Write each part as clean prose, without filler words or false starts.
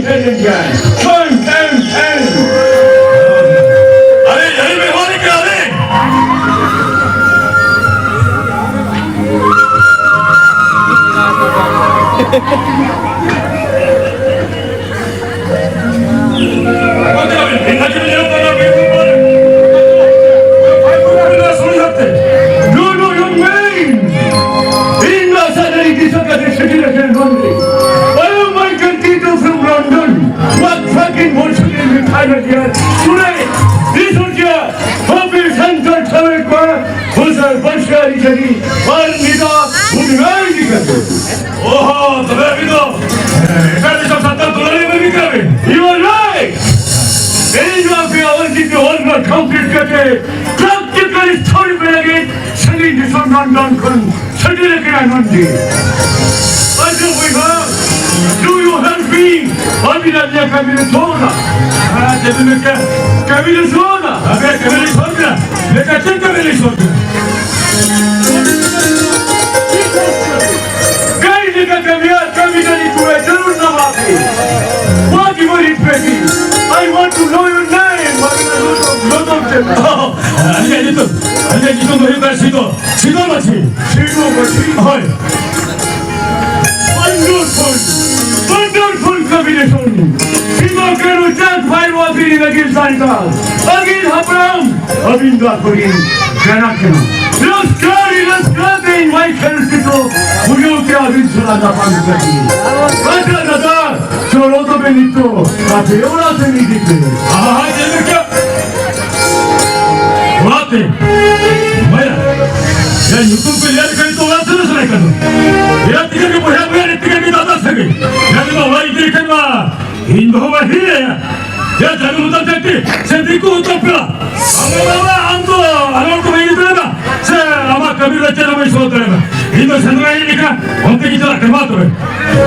intelligent guy. Turn. अरे यही मेहरबानी क्या रे No, young man. In Los Angeles, this is city in London. Oh my God, Tito from London. What fucking bullshit is with Thailand here? Today, this was here. Public center Tawekwa, who's a Bashari Jari, one Nida, who's very good. ओहो तुम्हें अभी तो ऐसा सब सत्ता तुलने में भी करें You are right. Any of you are working to hold my complete country. Practical story में लगे सभी जिसम London con सभी लेके आनंदी. What do we have? Do you help me? अभी राज्य कैबिनेट होगा. हाँ जब मैं क्या कैबिनेट होगा. अबे कमेली छोड़ दिया लेकिन चल कमेली छोड़ दिया कहीं जगह कैबिनेट को जरूर ना माफी. What you want it baby? I want to know your name. lot of them. 아니 이거 너희가 지도 마치 어이 Wonderful combination. People can chant five or three against Santa. Against Abraham. Abinda Purin. Janakana. Let's in my Kelskito. Muyuki Avinsula Pangati. Raja, Soroto Benito. Tapiola Senidite. 아 재밌게 뭐라대 뭐야 야 유튜브 리얼까지 또 와서는 소리거든 야 티켓이 뭐야 티켓이 나다 세게 야 내가 와 이들이 마 인도가 해야 야 자기 못할 때 세디고 덮여 안 올거 왜 이러나 자 아마 가비라 때문에 있었더라 인도 생각이니까 어떻게 저라 그만둬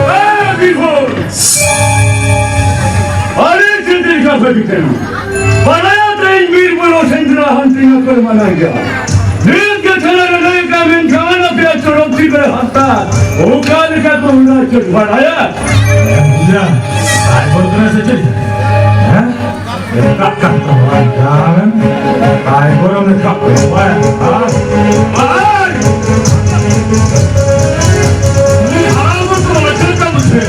아 비호. अरे जिंदगी का फकीर बनाया तो in वीर बोलो सेंट्रा hunting कर बनाया गया नील के चला रहे का में जवाना पे चढ़ोती पे हंसता वो काल का तो उड़ा चढ़ बनाया या आई बोलने से चली हैं ये का जान आई बोलने का हां ni haram तो बचल का मुझे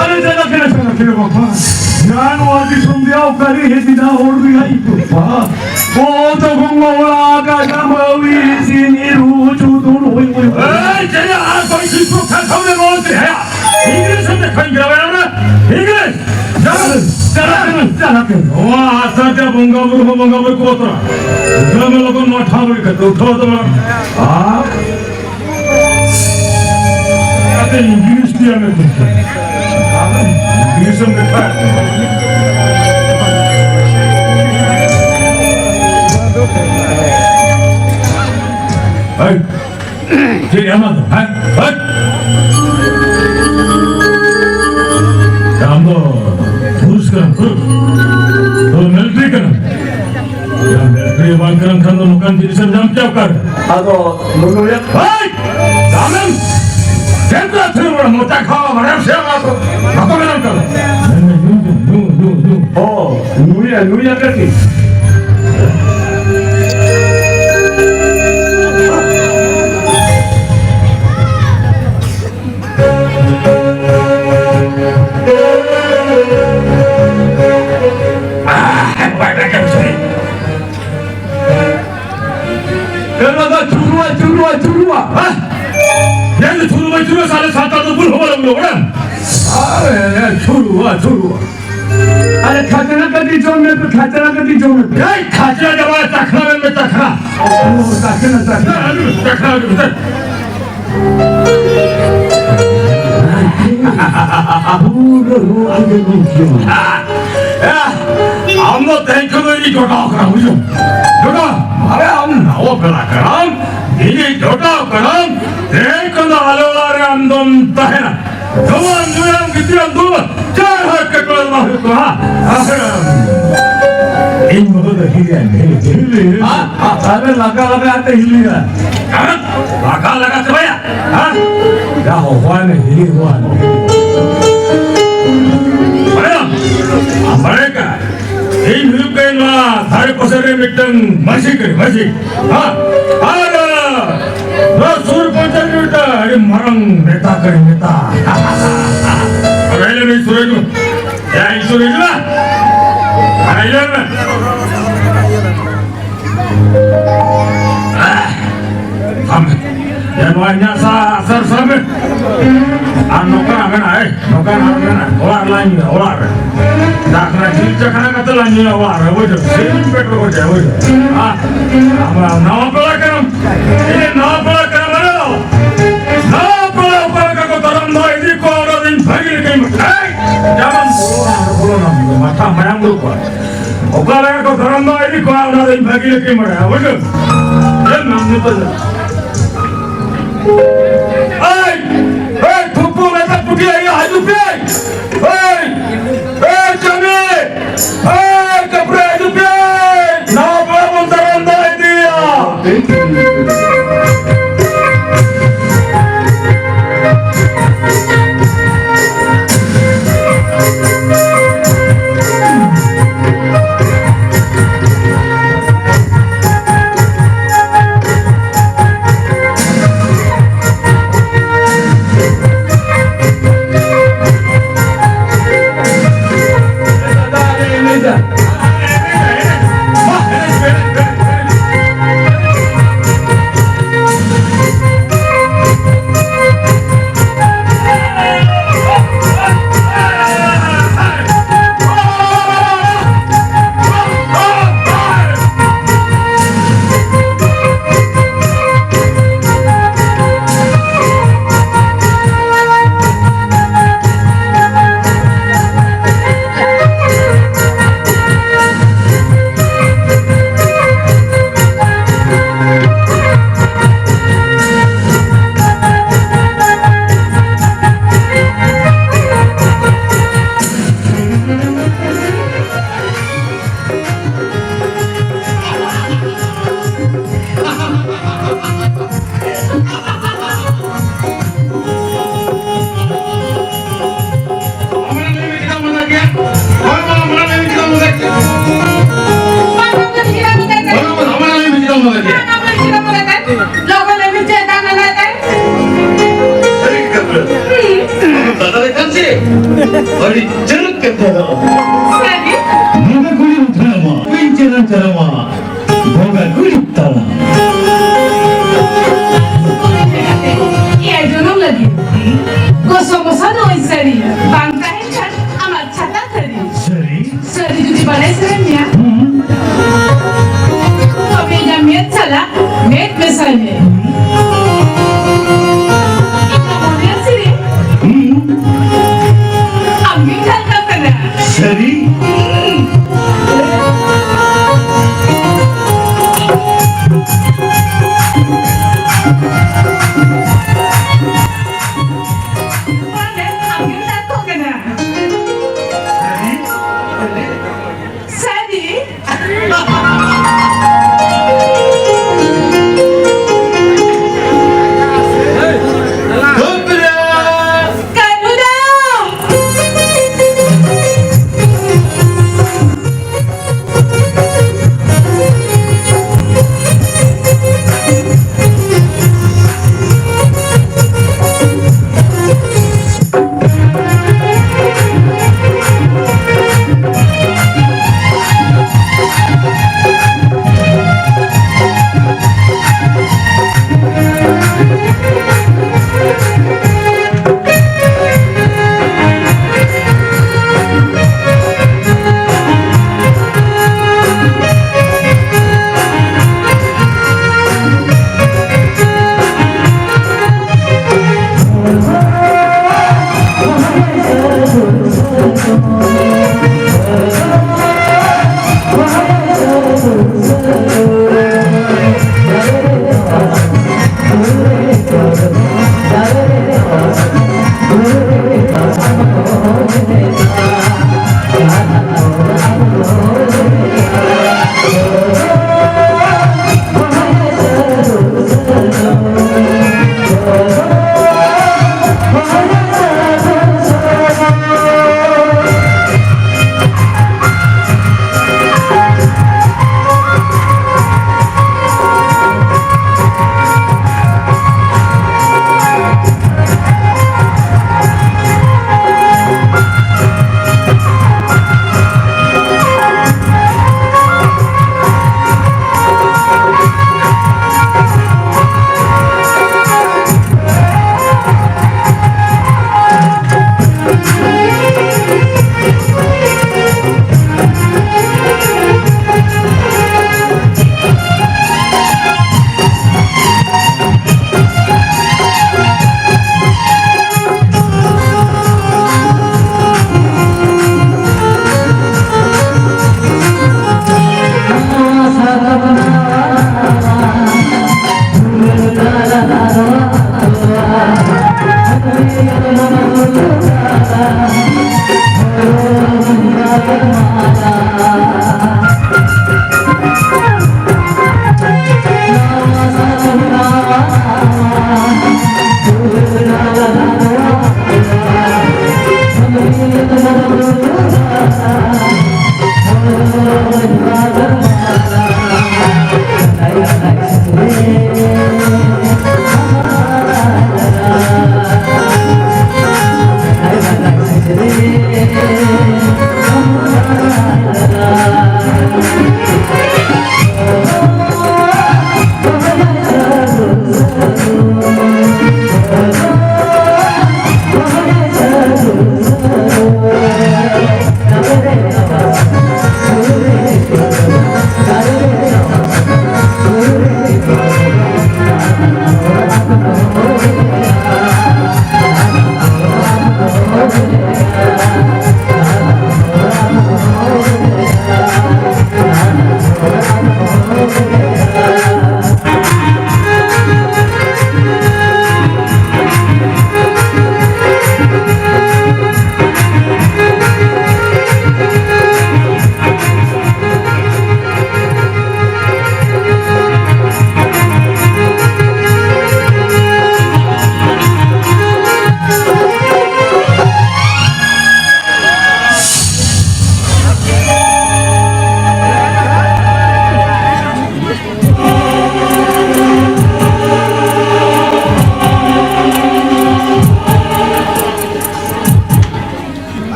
अरे जरा खेलो बाबा ज्ञान वाली संध्या करी है दिना और भी आई तो वो तो गंगोला का जमावी सीनी रूचू दूर हुई ए चले आ कोई चीज को खाने बोलते हैं इंग्लिश में कहीं ग्रामर ना इंग्लिश चला वाह सच्चा बंगाबुर को तो ग्राम लोगों ने ठाव के तो तो हां आते इंग्लिश दिया में तो इंग्लिश में था हाय जी हमारा हाय हाय हम तो मिलिट्री करना मिलिट्री वांकरन खान लोगों की सब नाम क्या कर आतो मुनुया हाय दामन जेंद्रा थेवर मोटा खावा बड़ा सेवा तो बात में नाम कर ओ नुया करती चुरुआ हाँ ये चुरुआ साले सात आठ तो बुल हो रहा है अरे चुरुआ अरे खाचना कदी जोड़ने पे नहीं खाचना जब तखना में तखना तखना हम लोग तैंक करो ये जोड़ा करा मुझे जोड़ा अरे हम नाव करा ये जोड़ा करा तैंक करो आलोलारे अंदम तहना जवान जुयाम कितने अंदम चार हाथ के कल मारे तो हाँ Ini mau dah hilian, hili. Ada laga ate hilia. Laga sebaya. Ya Huan hili Huan. Mereka ini hidup kena hari pasarnya mitang masih. Ada Rasul pasar kita ini marang neta. Orang ini suruh itu, ya itu lah. Ayo lah. Sampai. Yang banyak asar sampai. Nokan olar lagi, olar. Dah kena cerita kata lagi olar, wujud. Sini betul wujud. Nama pelakon. Ini nama pelakon mana? Nama pelakon kau taram dah ini kau orang ini bagi lagi. Jangan pulang mata mayang lupa. Okala kau taram dah ini kau orang ini bagi lagi mana? Wujud. Jangan lupa. Hey, tupu mereka pergi ayah hidup hey, kami, kapre hidup nama montaran dah dia. Bari jeruk kata. Boga kulit drama, pinjaran drama, boga kulit drama. Iya jono lagi. Gosong-gosong doang seri. Bangkai kan amat catat tadi. Seri juga pada seremnya. Tapi jam met salah, met misalnya. Seri?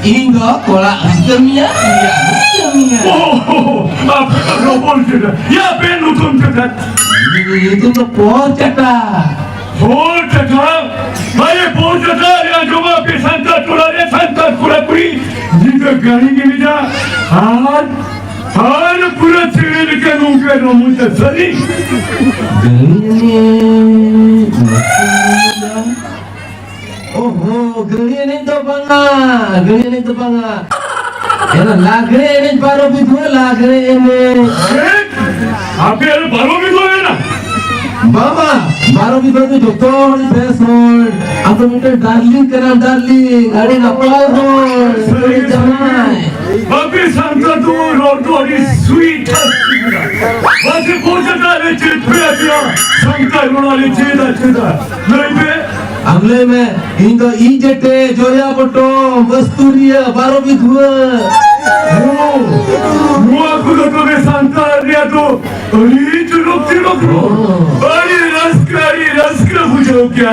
Ingo kolak gemia gemia. Oh, apa kau boleh ya penu tunjukkan. Itu tuh pocata. Pocata, saya pocata yang cuma pesanta tulare santa kurapuri. Jika kali ini dah, han pura cewek kan ungkar nomor tadi. Oh, gelian itu bangga. Era lagre ini baru bidu lagre ini. Apa yang baru itu na? Mama, baru bidu itu doktor besol. Aku minta darling kenal darling. Ada napal hol. Jamai. Tapi santa tu rotori sweet. Masih pocah ada cerita santa rotori cerita. Naik अगले में इनका इजेटे जोया बटो वस्तुरिया बारो भी धुआ मुआ कुलो तो के Santa Riya तो अरे चुरोक अरे रस्का बुझो क्या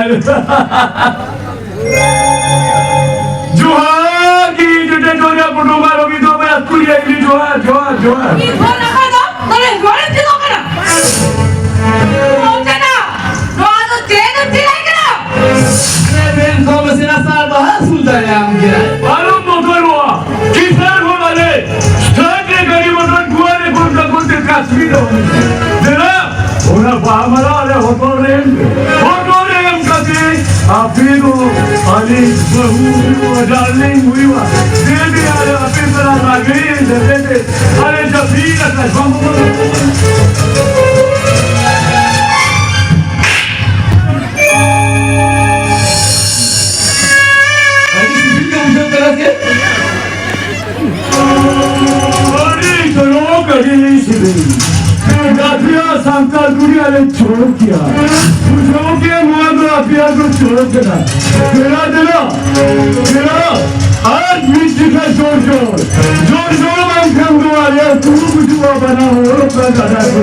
जोहार की इजेटे जोया बटो बारो भी धुआ वस्तुरिया की जोहार ये फोन रखा था तोरे घरे थी तो करा पहुंचे ना तो तेज चिल्लाए करा Ben komisina sabah sudah yang kira. बारो मोटर हुआ किसान हो वाले स्टार्ट ने गाड़ी मोटर गुआ ने गुंडे काश्मीर हो जरा उन्हें बाहर आले होटोरेम कभी अफीरो अली बहू डार्लिंग हुई वा बेबी आले अफीर तरह लागे दे अरे जब भी का सांता दुनिया ने छोड़ किया पूछो के मुआ तो अपिया को छोड़ देना तेरा आज बीच का जोर मांग वाले तू कुछ बना हो अपना दादा को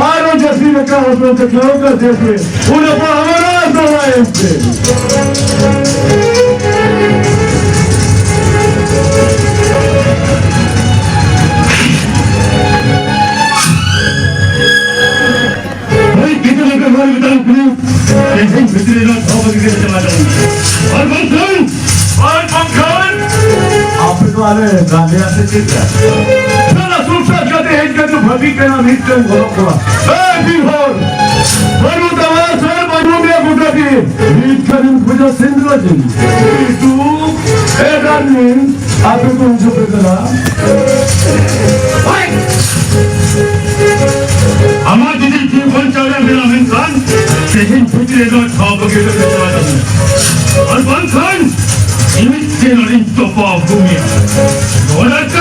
आरो जैसी रखा हो तो दिखाओ का देखे उन्हें हमारा दवा है वाले गाने आते चित्र चला सुनसा कहते हैं कि तो भभी के नाम हिटन बोलो बिहार बरू दवा सर बरू में गुटा की हिट करें मुझे सिंधु जी तू डार्लिंग आप तो मुझे पकड़ा हमारे दीदी की कौन चाहे मेरा इंसान सेकंड पुत्री का खाओ बगैर और Khan 재밌게 어린 또빠 꿈이야. 너랄까?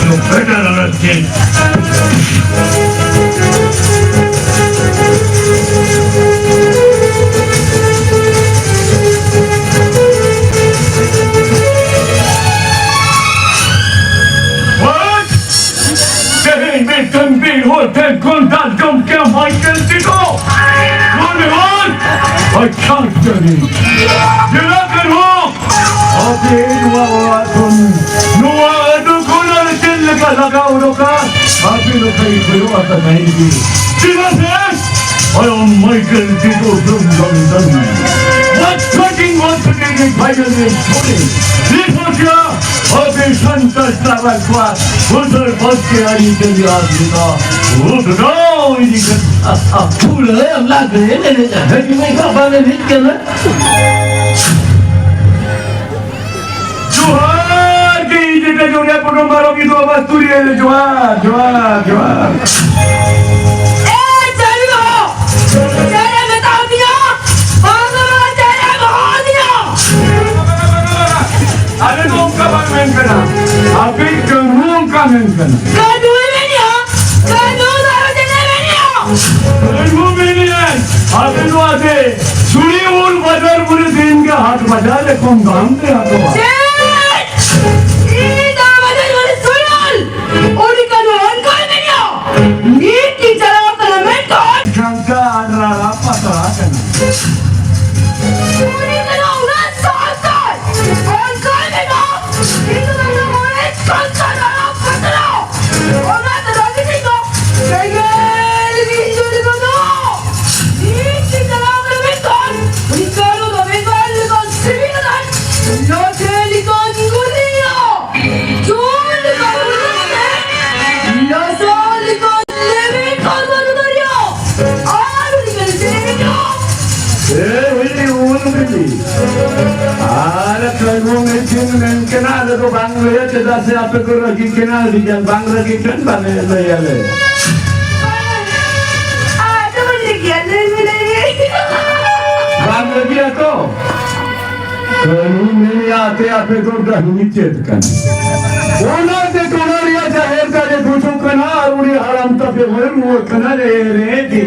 너 배달하라지. Con bị hội tên con đàn trong kêu hỏi chân tí cô Luôn đi hôn Hỏi chẳng chờ đi Đi ra cần hôn Ở phía nua hoa thun Nua ở đu cô nó là chân là cả là cao đâu cả Ở phía nó thấy khởi hoa ta này đi Đi ra thế Hỏi ông mấy cần tí cô rung rung rung What's cutting what's cutting phải là người thôi Đi thôi chưa Ở phía sân ta xa vạch qua 오늘 멋지게 하니 되리합니다. 오늘도 이니까 Ule amla gre ne ne ja. Hai mai ka ba ne hit ke na. जोहार के इजे का जोड़े पुनो मारो की दो बस तुरी है जोहार जोहार जोहार ए चली हो तेरे बताओ दिया बाबा तेरे बहा दिया अरे तुम का बात में करना अभी करूँ का में करना कानू में नहीं हो कानू दारू देने में नहीं हो करूँ में नहीं है अभी तो आते सुनी उन बाजार पूरे दिन का हाथ बजा ले कौन काम दे हाथों kenal itu bangla tidak siapa kurang kenal di yang bangla kita kan bangla ya le. Ada mana kita ni? Bangla dia tu. Kalau ni आते आप तो डहनी चेत kan. Ona te tonaria jahir ka je pucho kana और उन्हें हराम तबे हुए मुँह kana रे दी.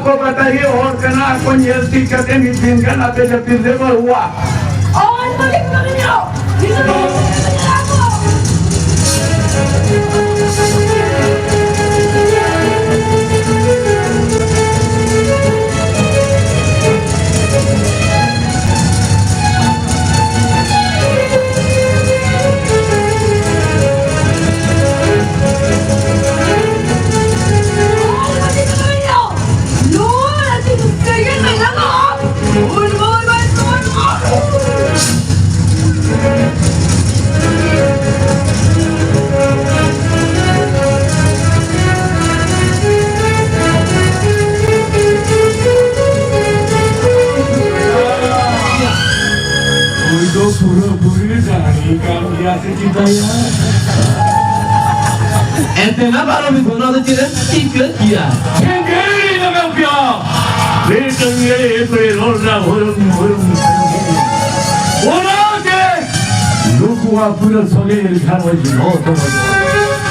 Aku बताइए और कना कौन ये टीचर के मीटिंग का ना पे जब तीन दिन हुआ और बड़े बड़े जाओ Entena baru bigono tu ciri tiket dia. Sendiri nama dia. Lepas ni orang orang. Orang je. Lugu apa pun soleh kan wajib auto.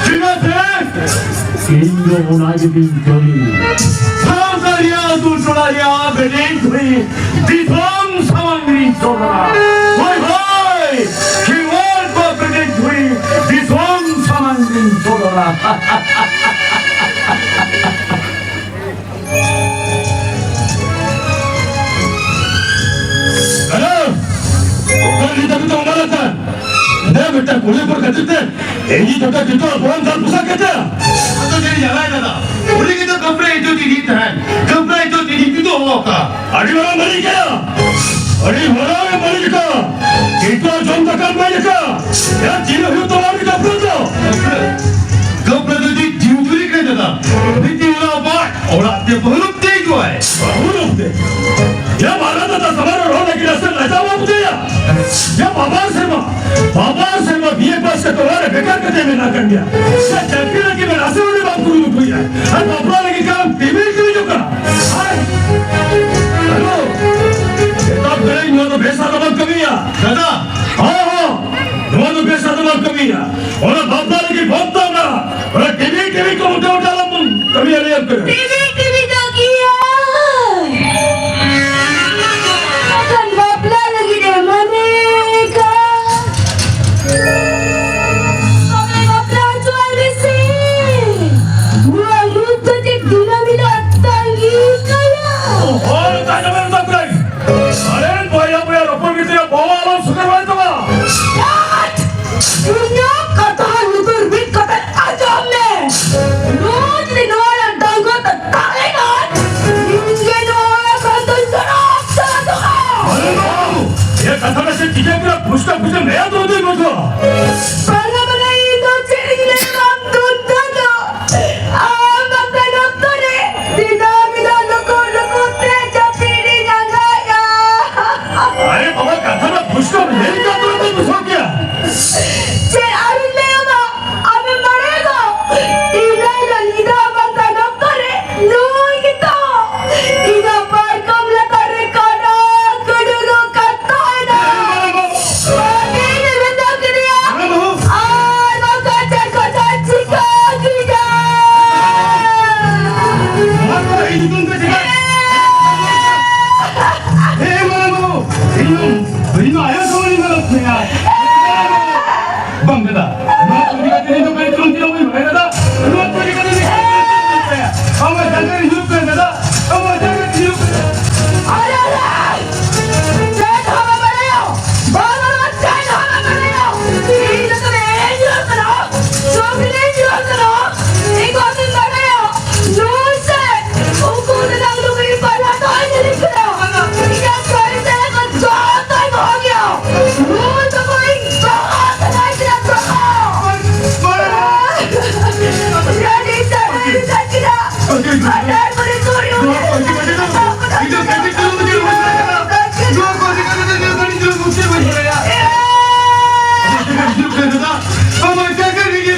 Cina tu. Indo mana jadi jadi. Sahaja tu sahaja berdeng tu. Disom samangri solara. Hoi hoi. Kiwal ko berdeng tu. Disom samangri solara. बेटा कोले पर कहते एंजी छोटा कितो कौन सा पुसा कहते तो तेरी जगह है दादा बोले कि तो कपड़े जो दीदी है कपड़े जो दीदी की तो होगा अड़ी वाला मरी क्या अड़ी वाला में मरी क्या कितो जोन तक मरी क्या यार जीने हुए तो वाली कपड़े तो गप्रदुजी जीवचुरी करे दादा भीतीला बाट ओळा ते बहुरूप ते जो आहे बहुरूप दे या महाराजाचा समारोह होणे की असेल राजा बाबू दे या बाबा से मैं बीए पास के तोड़े बेकार करते में ना कर दिया या चक्की लगी में रास्ते में बात करूँ तो कोई है और बाबा लगी काम टीवी की जो करा हेलो तब मेरे इन दोनों बेसा तो मत कमिया दादा हाँ दोनों बेसा तो मत कमिया और बाबा लगी बहुत तो ना और टीवी को उठा ला कभी अरे अब कर टीवी तो KIA kan babla lagi deh mereka babla jual besi gua lupa cek dinamita tinggi kaya और ताजा में तक नहीं अरे बोया रपर की तेरा बाबा आवाज सुकर वाले तो dunia kata lukur bit kata aja me roz di nola dango tertalengan ini nola kata serap serap अरे बाबू ये कथा में से चीजें पूरा पुष्टा नया तो दे मुझको Para mana itu cirinya waktu tado. Maka dokter tidak bisa loko teja pilih gaya. अरे बाबा कथा में पुष्टा मेरी क्या तो मुझको क्या Cek arin lema, ame mereka. Tidak maka dokter lu gitu. Tidak barkom letar rekada kedua kata dah. Ini betul dia. अरे बाबू maka cek cika kita. बात तो यही तुम कैसे कर हे मारा बाबू इन आया तो नहीं गलत नहीं यार बंगदा मैं तो दिखा तेरी तो मैं चलती रहूँगी भाई दादा मैं तो दिखा तेरी हम जगह यूज कर दादा हम जगह यूज कर Cek hama berayo. Bawa cek hama berayo. Ini tu jual kena. Soalnya jual kena. Ikut ambil berayo. Nusa. Uku sedang lupa pada tahun jadi kena. Ia sekali saya kan jatuh bahagia. Nusa paling sangat senang tidak Jadi saya tidak. Ada berisuri. itu कैसे चलो मुझे जो कोई करने दे गाड़ी जो मुझसे बच रहा है जो कर दादा हम क्या करेंगे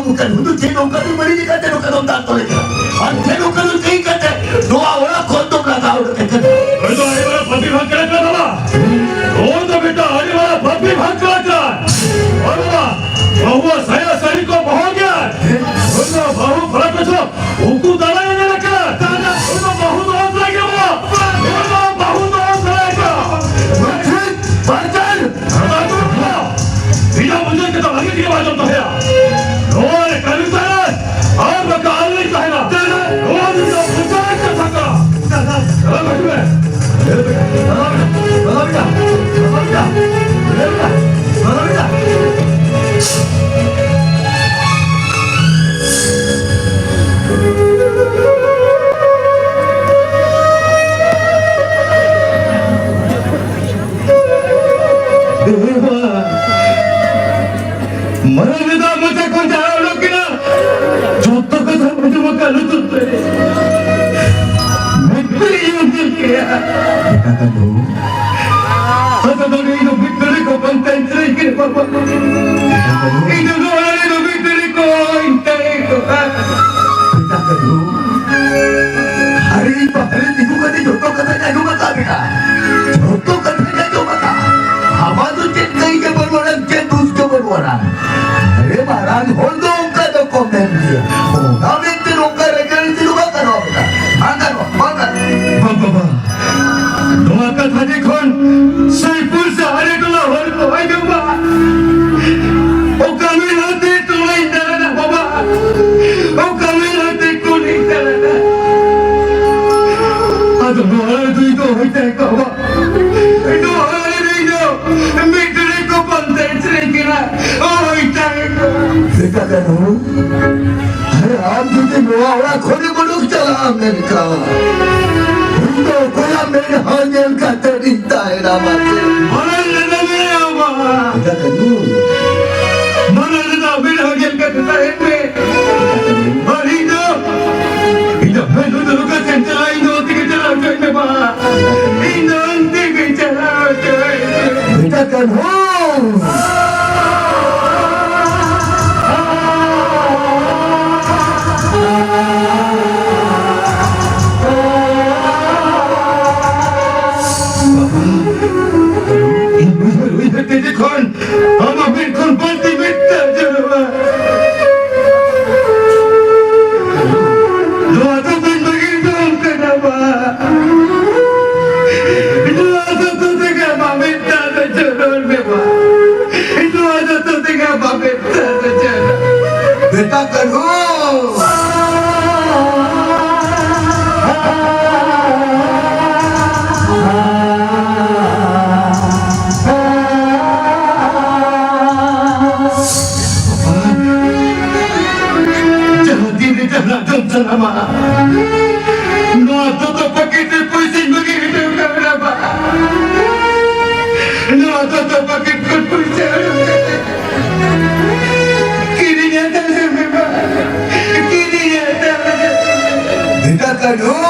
bukan untuk cendok kadu beri jika cendok kadu tak toleh kan cendok kadu tingkat doa orang kontok lah kau dekat अरे तो आने वाला पति भाग कर रखा बाबा और तो बेटा आने वाला पति भाग कर रखा और बाबा बहुआ साया सारी को बहुत गया और ना बहु फला कुछ उनको दाना ये नहीं रखा दाना और तो बहुत और लगे बाबा और तो बहुत और लगे Barjan अरे तो बिना मुझे के तो लगे की बात होता है और कल सारा और बका आले है ना और तो मुझे के थका चलो बैठ Mereka macam kau jangan lagi na. Jodoh kau sama macam makan lutut. Mesti untuk kaya. Kata tu. Kata tu ini victory kau pantai cerai kiri papa. Ini tu orang ini victory kau intai kau. Kata tu. Hari itu kata jodoh kata jago mata kita. Jodoh kata jago mata. Hama tu cek kaya ke berwarna cek dus ke berwarna. अरे Maharaj hole दो उनका तो comment दिया होगा भी तेरे उनका regular तेरे को करो बेटा मांगा बाबा दोआ का था देखोन सैपुर से हरे को ना होल को आई दूँगा ओ कमी होते तो नहीं डरना बाबा ओ कमी होते को नहीं डरना आज हमारे तो इधर होते हैं बाबा इधर हमारे नहीं दो मिट्टी को बंदे चले गिरा ओ देखा करो अरे आप जो गोवा खोली बड़ूक चला अमेरिका कोई मेरे hanya kata dintai namanya. Mana ada apa? Kita kenal. Mana ada hanya kata saya. Mari hidup. Hidup itu dulu kan central itu tiga jalan cuy memang. Ini tiga jalan cuy. Kita kenal. দেখুন আমার বিলকুল বলতে মিথ্যা জনবা দোয়া তো জিন্দগি দম করবা দোয়া তো থেকে মিথ্যা জনল বেবা দোয়া তো থেকে মিথ্যা জনল Kita kenal. Sama no toto paquete pues sin no que te graba no toto paquete pues quería darme quería darme Kita kenal.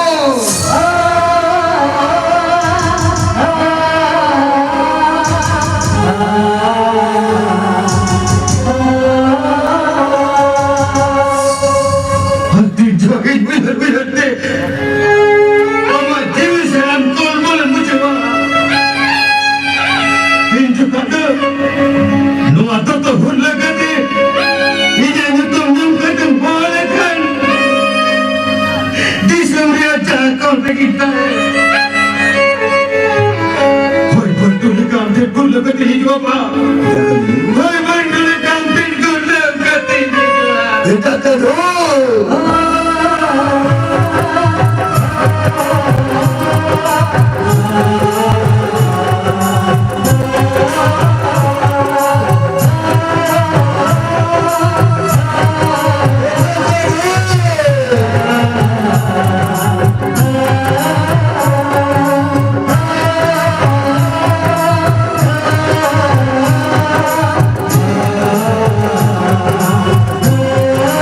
Kita kenal. Kita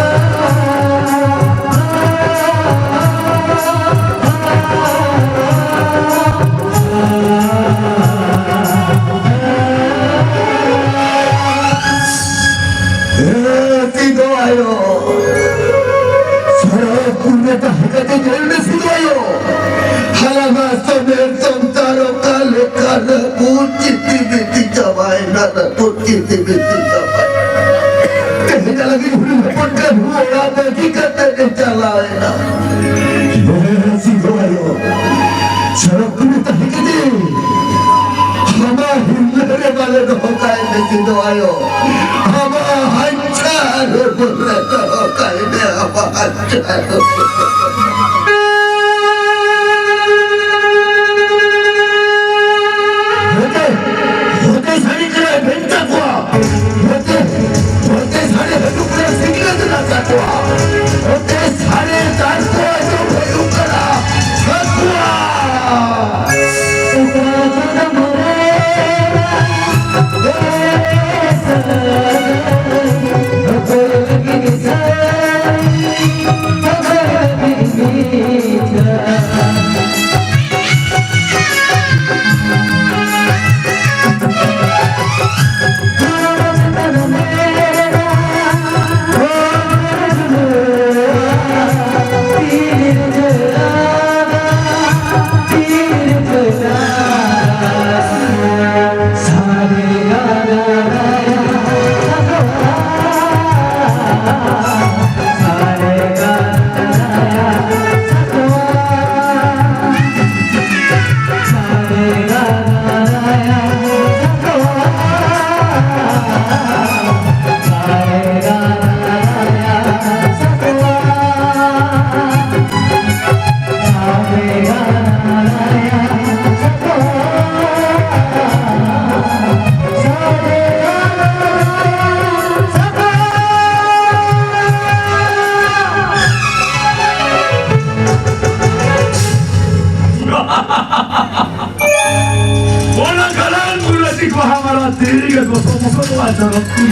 para tiga ko so mo ko ataroti.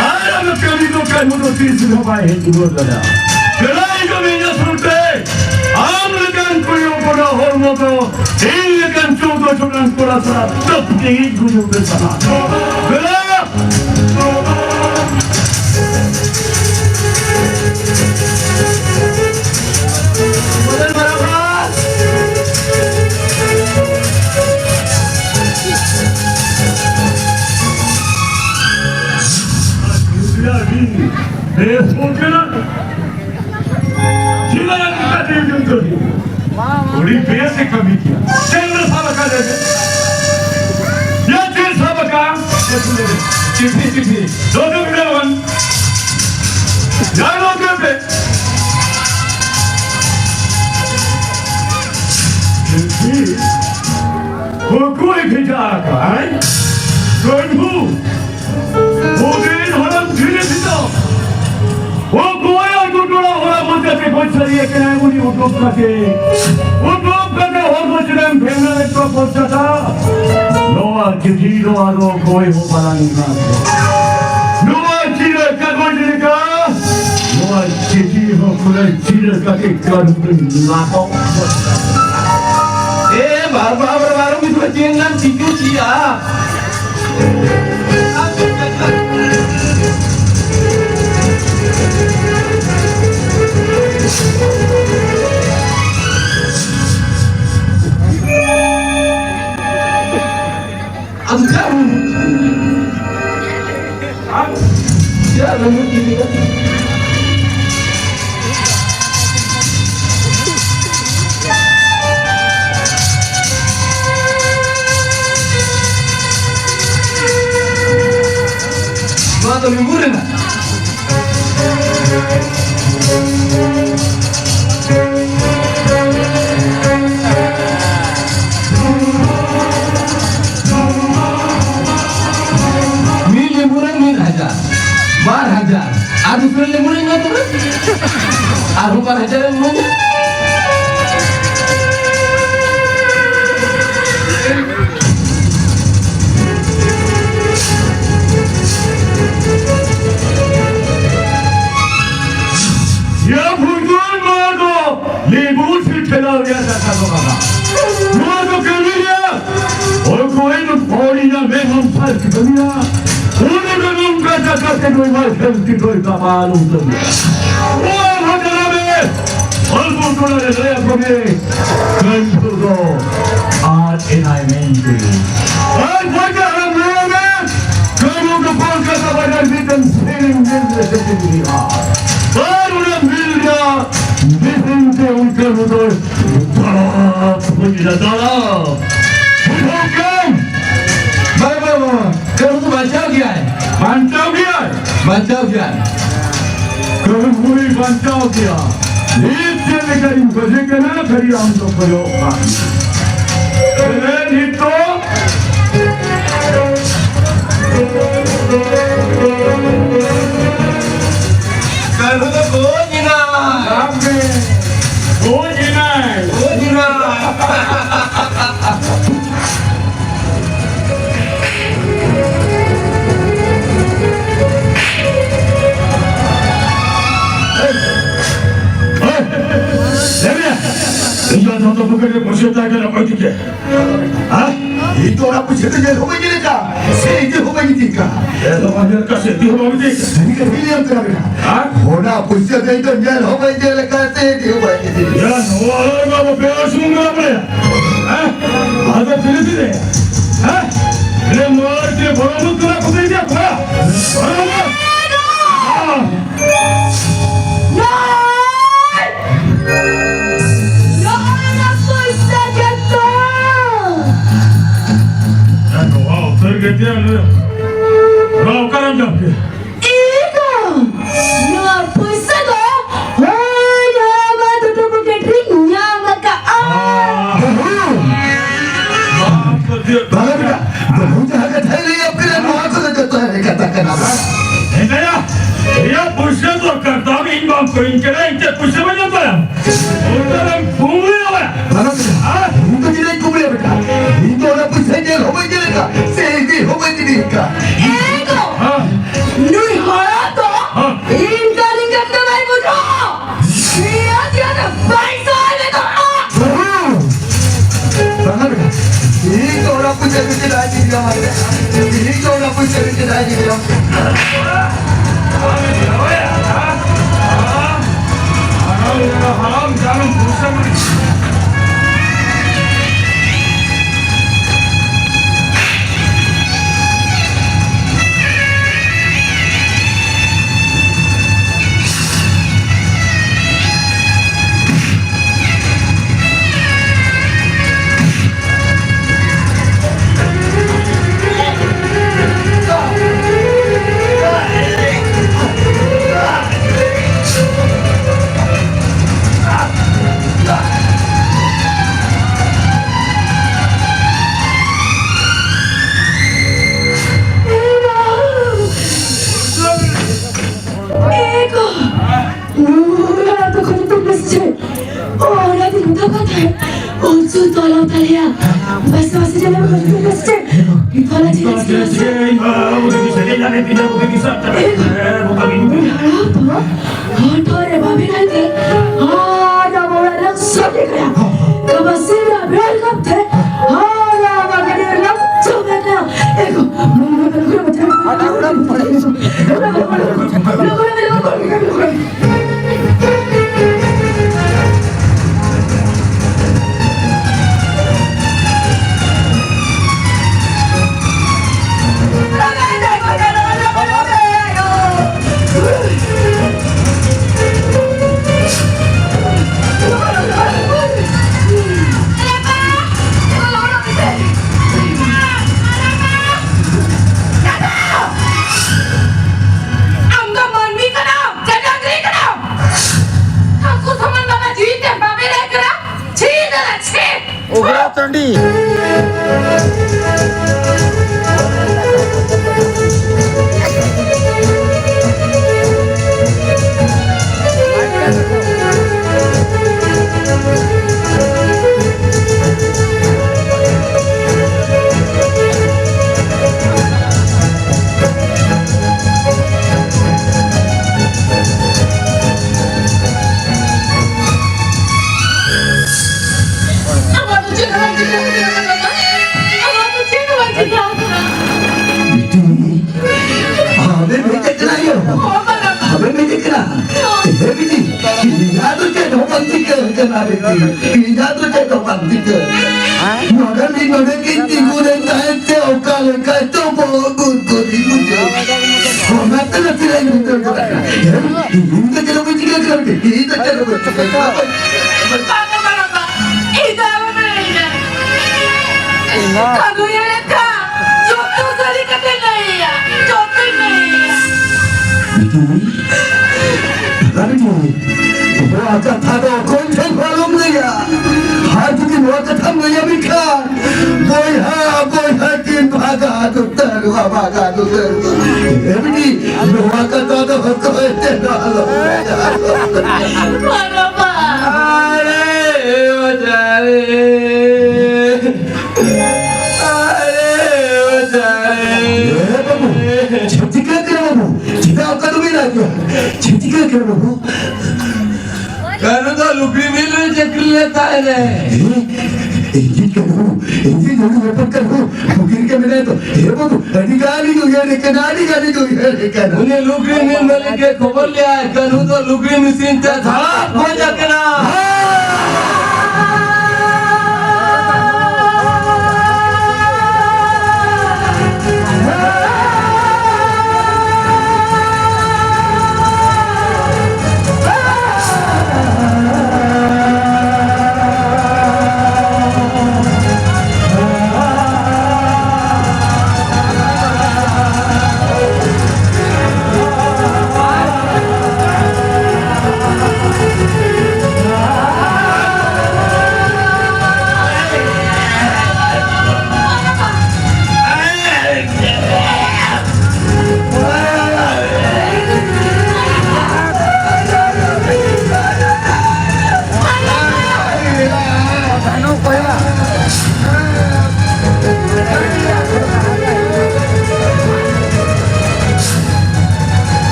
Ara no kami no kai mo tis no ba he duro dala. Kerai ko minya surte. Amlekan kuyo pora hormo to. Ilkan chudo chudan pora sa. Top ke guyo besa. Bela. Model barabar. थोड़ी base से कमी KIA चंद्र साबका दे या चंद्र साबका चिट्ठी चिट्ठी दो minute यार लोग पे चिट्ठी कोई भेजा का है प्रभु वो दिन हम धीरे धीरे वो कोई और टुकड़ा हुआ मुझे पे कुछ सही है कि नहीं मुझे उठोप करके और कुछ नहीं फेमना एक तो पहुंचा था नोआ चिट्ठी नोआ रो कोई हो पाला नहीं ना नोआ चिट्ठी का कोई नहीं का नोआ चिट्ठी हो कोई चिट्ठी का के कर लाखों baru itu jangan dicuci ya. Aduh kamu. Ya, rambut ini kan. Mata liburan na. Mil liburan 1,000, 12,000. Aduh mil liburan nggak tuh? Aduh 4,000 yang mana? खेला हो गया था लोगों का वो तो कर लिया और कोई तो पौड़ी ना में हम फर्क कर लिया उन्होंने हम का चक्कर से कोई बात करती कोई का मालूम तो वो हमारा में और वो थोड़ा ले अपने कंट्रो को आज एनआईमेंट आज वजह हम लोग में करों को कॉल करता बजा बीतन सेलिंग जैसे से दिया और उन्हें मिल गया बिल्कुल उनके उधर मुझे दादा Kamu tuh bancau gya hai? बचाओ गया Bancau gya hai? पूरी बचाओ गया नीच से लेकर बजे के ना खरी हम तो प्रयोग नहीं तो Kamu tuh gojina. Gojina. इंसान तो पकड़ के मुझे ताकि ना कोई दिखे हाँ ये तो आप मुझे तो जेल हो गई नहीं का सेठी हो गई थी का ये तो मुझे का सेठी हो गई थी नहीं कर भी हम कर रहा हाँ होना मुझसे कहीं तो जेल हो गई जेल का सेठी हो गई थी यार वो आएगा वो बेहोशूंगा अपने हाँ आधा धीरे धीरे हाँ ये मार के बड़ा मुझ को ना खुद ही दिया बड़ा Dia lu, kau kan jawab dia. Itu, nua puasa tu, hanya batu tu bukan ringnya maka Bagus, bagus jaga thai le apne muah ko deto hai katakan apa? Ini ya, dia puasa tu kerja ni imam ko incara incar puasa macam apa? Orang kumul apa? Bagus, ah, itu jadi kumul apa? Itu orang puasa je, hobi je ka, sehi hobi je. Ika. Ego! Nui harato! Ingaling ganda na mo do! Siya na baisa na to! Bangga beta. Ini orang pun jadi lagi dia mana. Ini orang pun jadi lagi dia. haram jangan berusaha. Ego! Nura to kung ito masjid. Ora di muda ka tayo. Onsu tola utalaya. Basta jala kung ito masjid. Itola jila jila jila. udah bisa jalan tidak udah bisa. Bukan ini. Harato? Otore babi nalte. Ada mora lang sabi kaya. Kabasira bel kapte. Ada magani lang chobe kaya. Ego! Nura to kung ito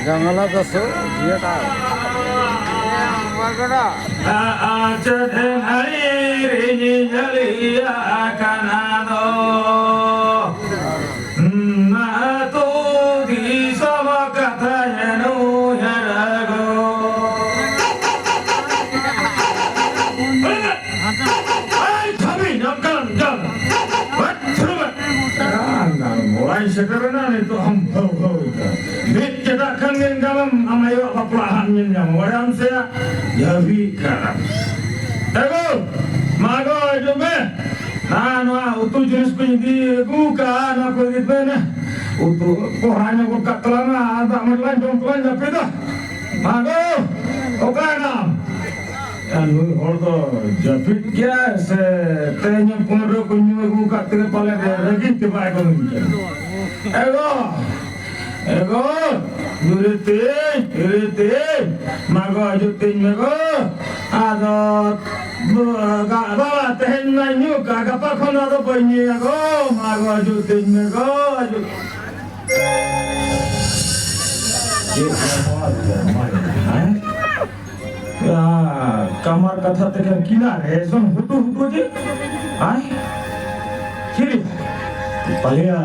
जंगलात असो जियटा sekarang itu hamba bit kita kan yang dalam amayo papulahannya yang orang saya ya bika ego mago itu be nah utu jenis penjadi buka anak begitu na utu kohanya buka telana ada melan jongklan tapi dah mago oke nam anu ordo japit kya se tenya pondro kunyu buka terpala lagi tiba ego ego yurite mago ajutin mago adot bawa tehen nanyu kagak pakon ado banyi ego mago ajutin mago ajut ya kamar kata tekan kinar son hutu je ay kiri palia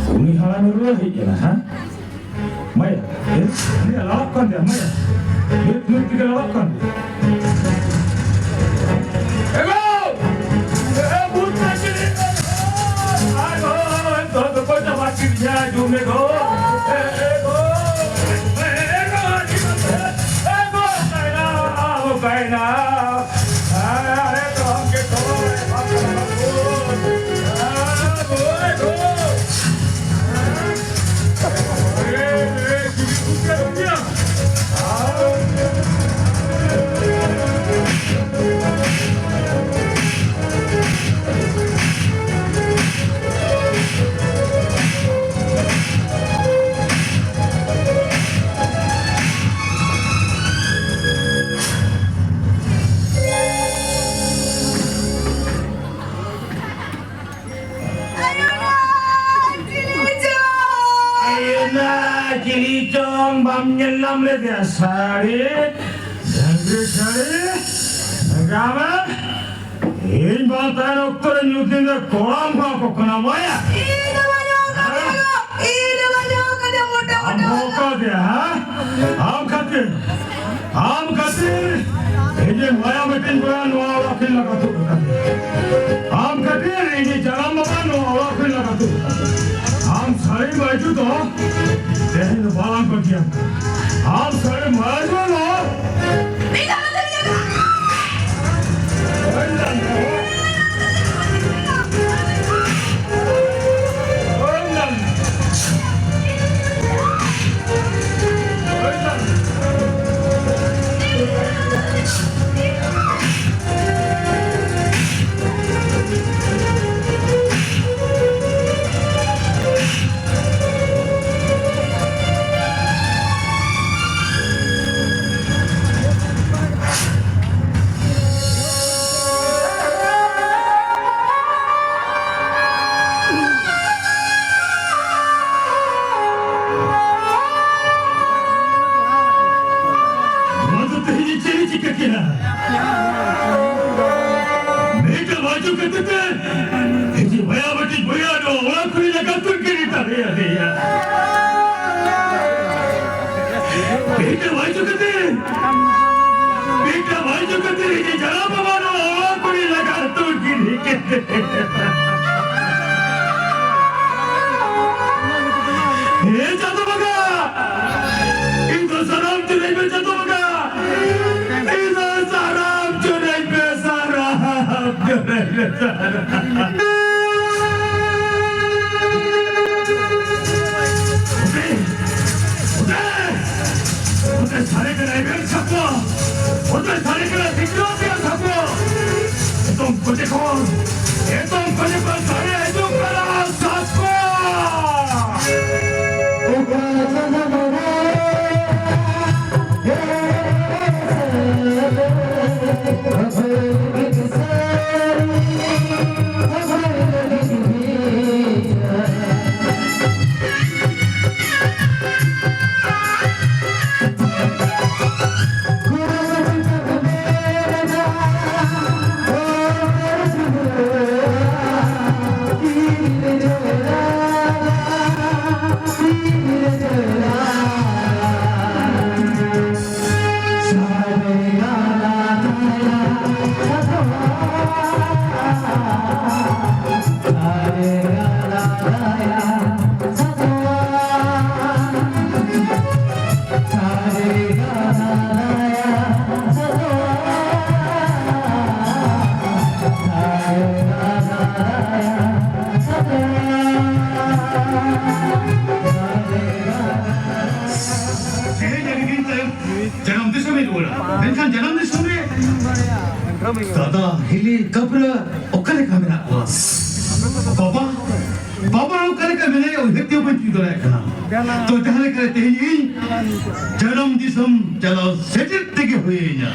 uni halan ruhi ya ha maya ini lakukan dia maya ini tiga lakukan ego buta sini ayo todo kota makin jaju ego kaina are tom ke tore Kilicong bam nyelam le dia sari gama in bantan oktor nyutin da kolam ha kokona maya ina banyo kada mota amka dia ham khate ये माया metin goyan wala khil lagatu ham khate ये jalam baban wala khil lagatu ham sari baju to देहन बालां को KIA आप सारे मारो low निकालो तेरी Yeah. Dada hili kabra okale kamera kuas. Baba okale kamera yo hekti open tu dora kana. To jahale kare tehi janam disam chalo settle tege huye nya.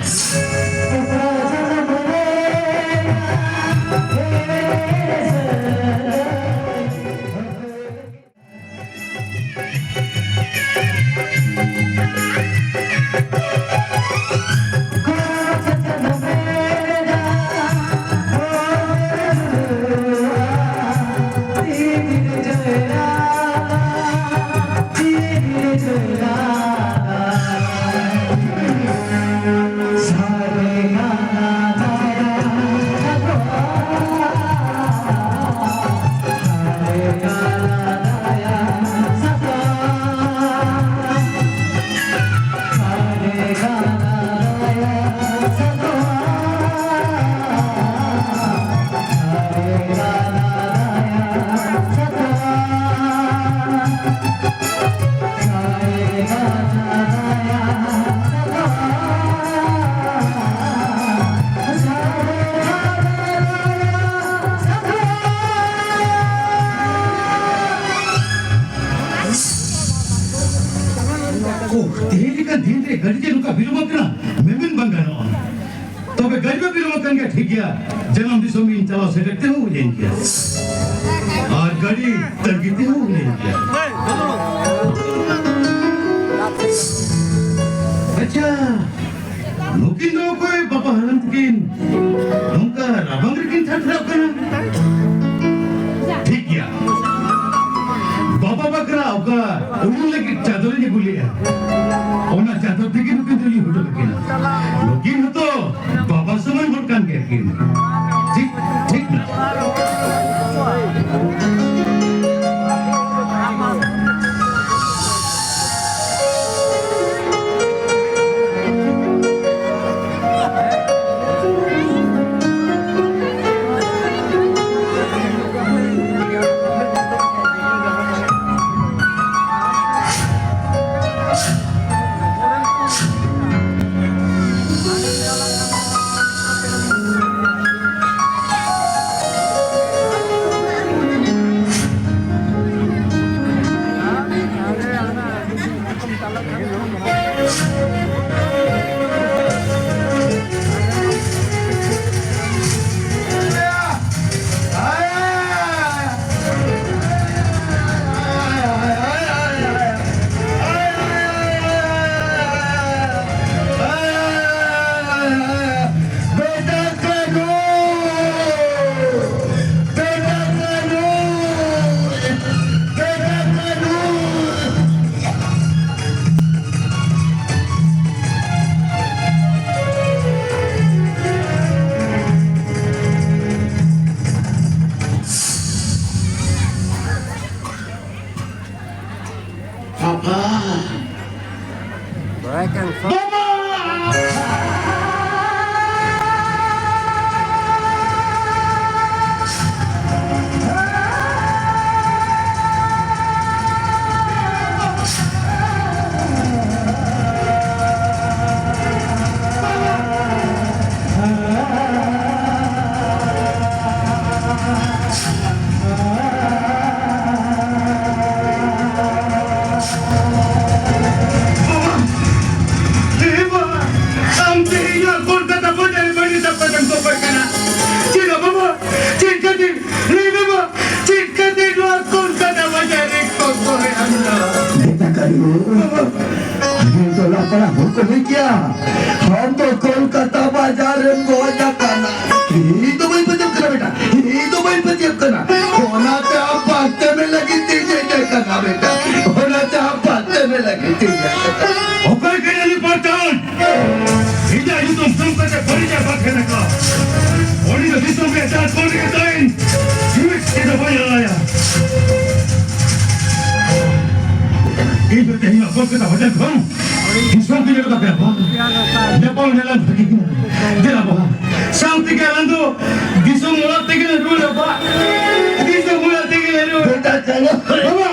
गरीजे लुका बिरुमकना मेमिन बंगानो तबे गरीबे बिरुमकन के ठीक गया जन्म दिसो में चला से देखते हो लेन किया और गड़ी तरगीते हो लेन किया अच्छा नुकिन दो कोई बापा हरम किन नुका राबंग किन थरथरा कना ठीक गया बाबा बकरा ओका उन लगी चादर ने बुलिया ओना चादर থেকে নুকে দিলি হতো কিনা লোকিন হতো বাবা সমান ভটকান কে কিন ঠিক ঠিক না हम तो कोलकाता बाजार में गोया खाना ये तो भाई पजब करा बेटा ये तो भाई पजब करना होना तो आप बातें में लगी थी ये करना बेटा होना तो आप बातें में लगी थी ओकर के नहीं पहचान इधर ही तुम करके परिचय बात करने का और ये सिस्टम के साथ बोल के टाइम ये तो भाई आया ये तो कहीं आप Kolkata hotel Kaun Islam tidak ada apa. Dia pun dalam begini. Dia apa? Sampai ke landu, disum mulut tinggal dulu apa? Disum mulut tinggal dulu. Kita jalan. Bapa.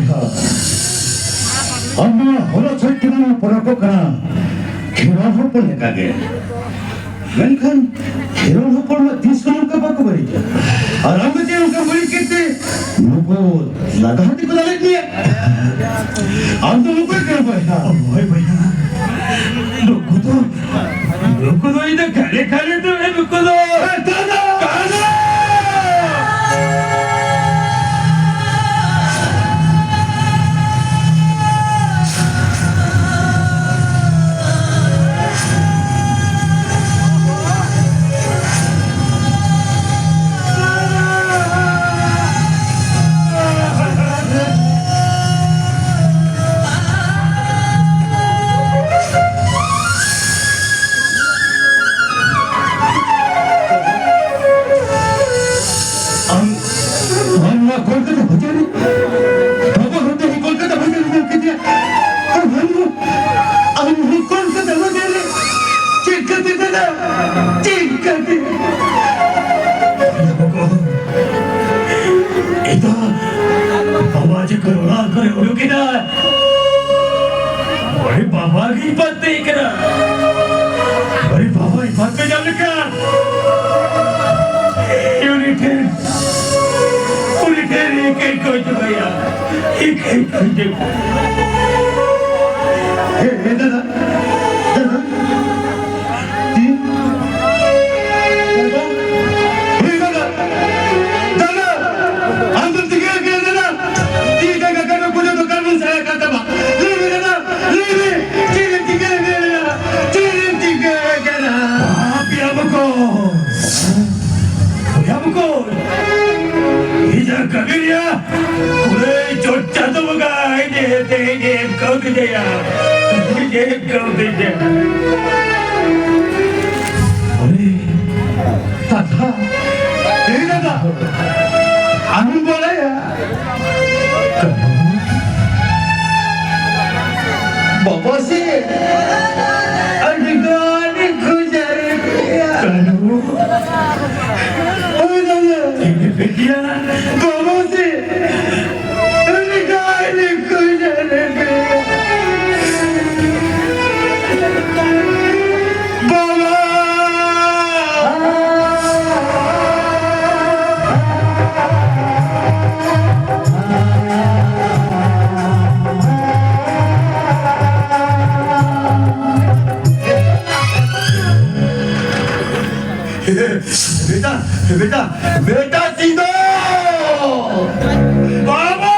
boyha. Amma hola chakina porako kana. Kira hopon lekage. Menkan kira hopon ma 30 ka bako bari. Aram se unka bari kete. Nuko laga hati ko dalet niya. Am to nuko kira boyha. Boy boyha. Nuko to ida kale kale to nuko to. Dada. Kolkata bajari, Baba hote hi Kolkata bajari mein kidiya. Anu Kolkata bajari, check karte dada, check karte. Ito, Baba ji corona करे हो किधर? अरे बाबा की बात देख रहा, अरे बाबा इस बात पे जान क्या? United. Hey, Dada. Kabiria, kule chota to maga, ini kau tu ya, ini kau tu ya. Aduh, tata, ini tata, anu boleh ya? Bapa sih, adik-adikku jadi ya. Oh tata, ini dia. बेटा सीधो बाबा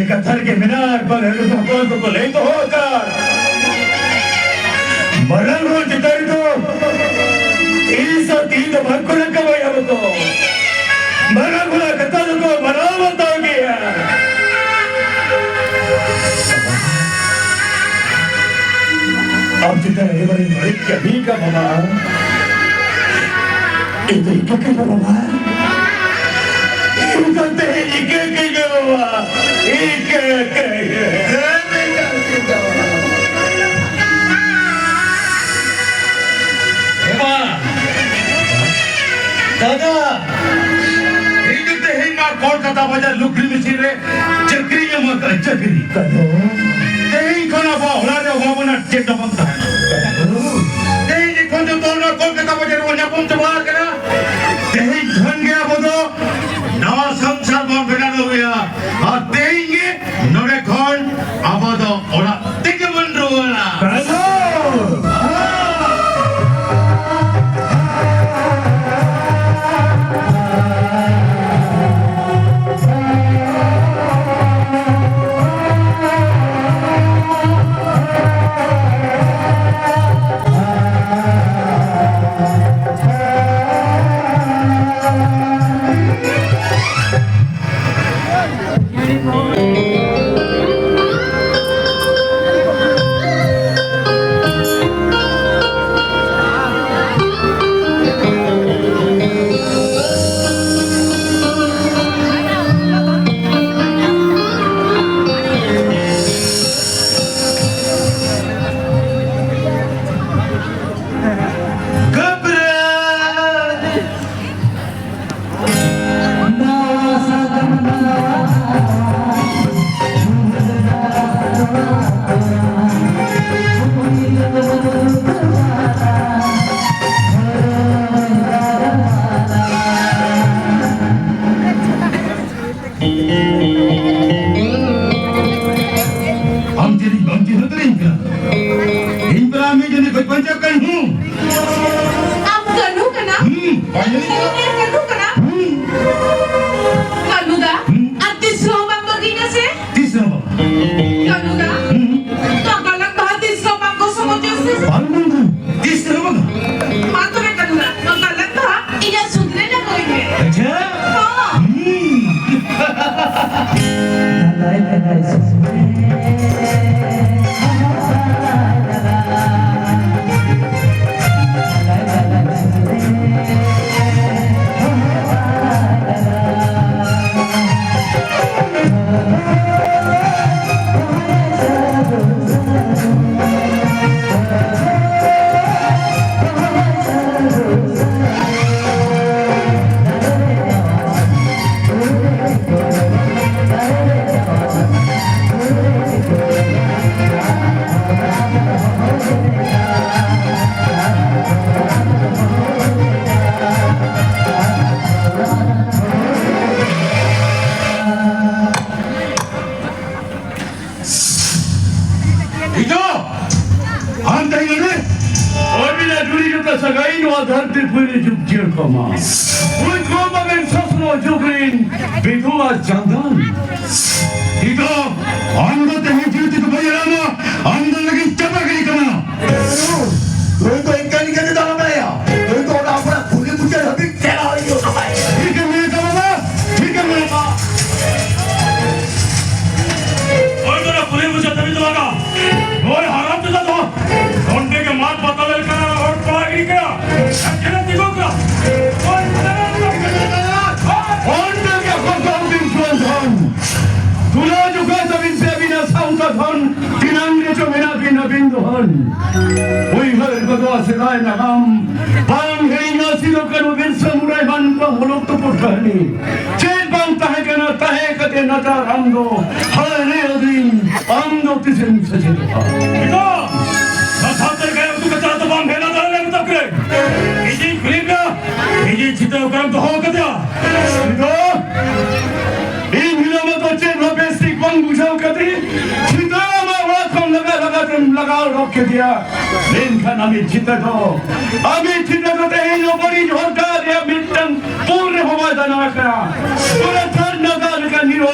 कथर के मीनार पर भगवान को ले तो होकर मरण हो जितर तो 303 भक्को न कमाई अब तो मरण हुआ कथर को बरामद हो गया अब जितर है बड़ी बड़ी कभी का बाबा इधर क्या कर बाबा कहते हैं इके बाबा दादा कोलकाता बाजार लुकड़ी मिसिर रे चक्री मत चक्री करो तेई खाना बाहला रे बाबा चेट बनता है तेई देखो जो तोना कोलकाता बाजार वो न्यापम चबार करा तेई धन गया बोलो नवा संसार में बेटा हो गया और तेईगे नोरे कौन अब तो ओला तिके मन रोला करो kanhu. Ang kanu ka na? Kanu ka na? Kanu ka? At disrobang maging kasi? Tisna ba? Kanu ka? Kakalang ba disrobang gusto mo Diyos na sa? Paano mo? Tisna ba? Mato na kanu na. Kakalang ba? Inasudre na ko yun eh. Aja? Oo. Ito! Antay na rin! 어미나 둘이셨다 사가인와 단테 부인의 죽지을까마 우리 고마면 스스로 죽으린 비도와 장단 Ito! Ang dating hindi dito ba yan mo? Ang nalaging tabagay ka na! 너희도 인간이겠는 다는 말이야. 너희도 오라구나 부리부리한 협의 대가 이거 정말. Ika mo ito ba? Ika mo ito! 얼마나 보내보셨다 믿어봐라. 너의 하람들다 너. 넌 내게 맛 받아낼 거야. 얼빠이니까. 약해는 이거가. 언덕에 허가우빈 주원선 두라주 가서빈 세비나 사우사선 디낭리에 좀이나 비나 빈도헌 오이헐 거도와 세가에 나감 방해이나 시도가로 빈서무라이 반과 호록도 못하니 제방 따해가나 따해가대 나다 람도 하늘에 어딘 암도 뜻은 서제도하 이거. 나 사람들 가요. 누가 따라도 방 해나 달라는 거 그래. 이제 그러니까 이제 진짜 그럼도 허거든. 이거 인휘나마도 제노 베스틱 왕부사오까지 지도마 와통 나가다가 좀 나가 로켓이야 렌카나미 지다도 아미 지다도 대인어버리 혼자리야 밀당 뿌리 호마다 나갈거야 뿌라탄 나가니까 니롤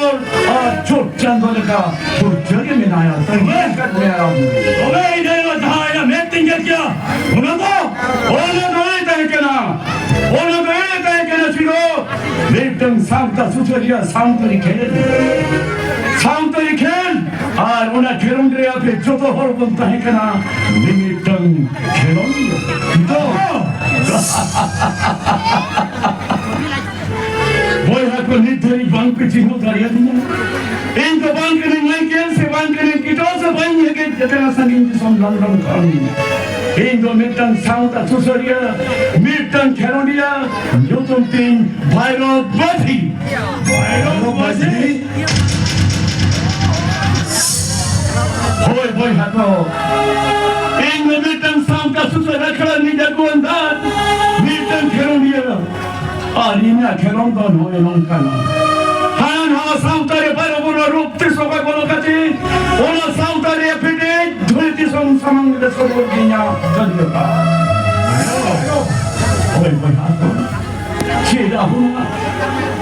아 좁잔도니까 불적이면 나야 땡기까지야 너네 이래가 다야 몇 땡겼냐. 오늘도 오늘도 했다니까나 오늘도 했다니까나 지금 밀당 상다 수철이야 상들이 걔네 상들이 걔 아, 오늘 괴롱들의 앞에 저도 허락본다 했구나. 밀당 괴롱이요. 이거. 뭐야, 그 니들이 방패지 못하려 했냐? 인도 방패는 랭켄세 방패는 기도서 방패게 제대로 생긴 손란랑 간. 인도 밀당 상다 수설이야. 밀당 괴롱이야. 요즘된 바이러 버티. 바이러 버티. Boy hato. Ingo mitang samka susara kala nida kuandan. Mitang kerong dia. Arinya kerong don hoye nongkana. Han ha samtare para bono rup tisoka bono kati. Ona samtare pide dhulti som samang de soborginya jadiya. Boy hato. Cheda huna.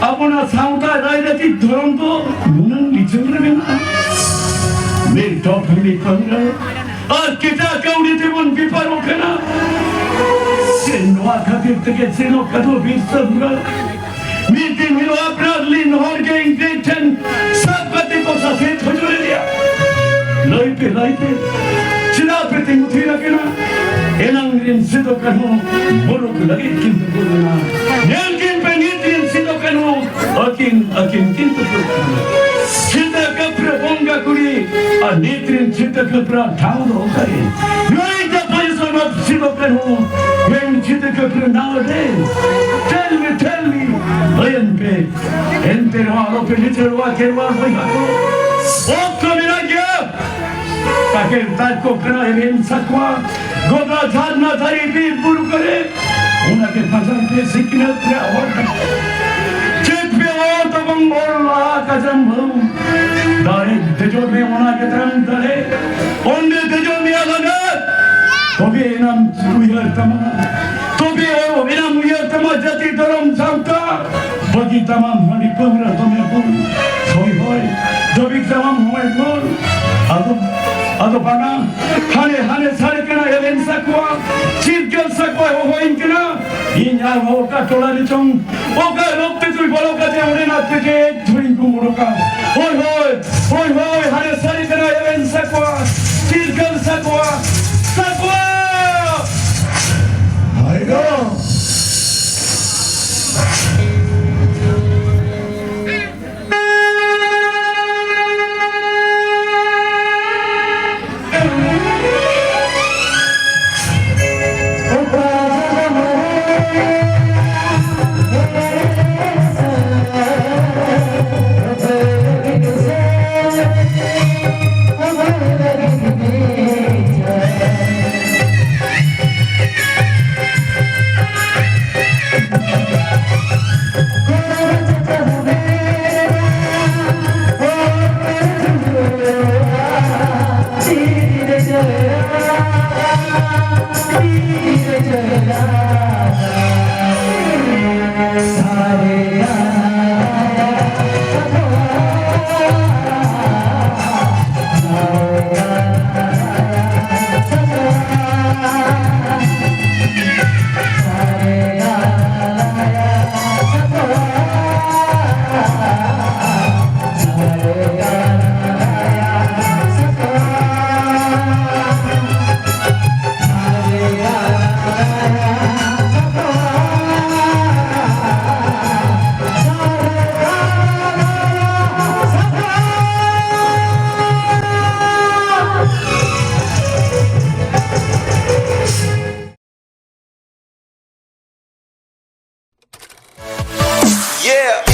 Apona samta raidati dhoromto nunan lichungna. मेरे doctor ने कहा और कितना कौड़ी थे उन विपारों का ना सेनवा का व्यक्ति के सेनों का तो विस्तार हुआ मीटे मिलो अपना लिन होर के इंग्रेशन सब बत्ती को सफेद हो जोड़े लिया लाई पे चिरा पे तिंग थी रखे ना एनंगिन सिद्धो कनो बोलो को लगे किंतु बोलो ना एनगिन पे नीतिन सिद्धो कनो अकिन किंतु बोलो चिता कपड़ा बोंगा कुड़ी और नेत्रिन चिता कपड़ा ठाउन हो गए नहीं जब पैसा मत सिद्धो कनो एन चिता कपड़ा nowadays tell me अयन पे एन पे वालों पे निचलवा के वाल भाई हाथों ओ कमीना क्या ताकि ताको करा एन सकवा गोदा झाड़ना थारी भी बुरु करे उनके पसंद पे सिग्नल पे और चित पे और तो बंगोर ला कसम हूँ दारे तेजो में होना के तरम दारे ओंडे तेजो में अलग Tobi enam uyar tama. Tobi enam uyar tama jati dalam samta. Bagi tamam hari pemra tome pun. Soi hoi. Jabik tamam hoi pun. Ado bana. Hane sare kena even sakwa. Chief girl sakwa hoin kena. Inya hoka tola ni chong. Oka lokte tui boloka je ore na teke tuin kumuroka. Hoi. Hane sare kena even sakwa. Chief girl sakwa. 아이고. Yeah.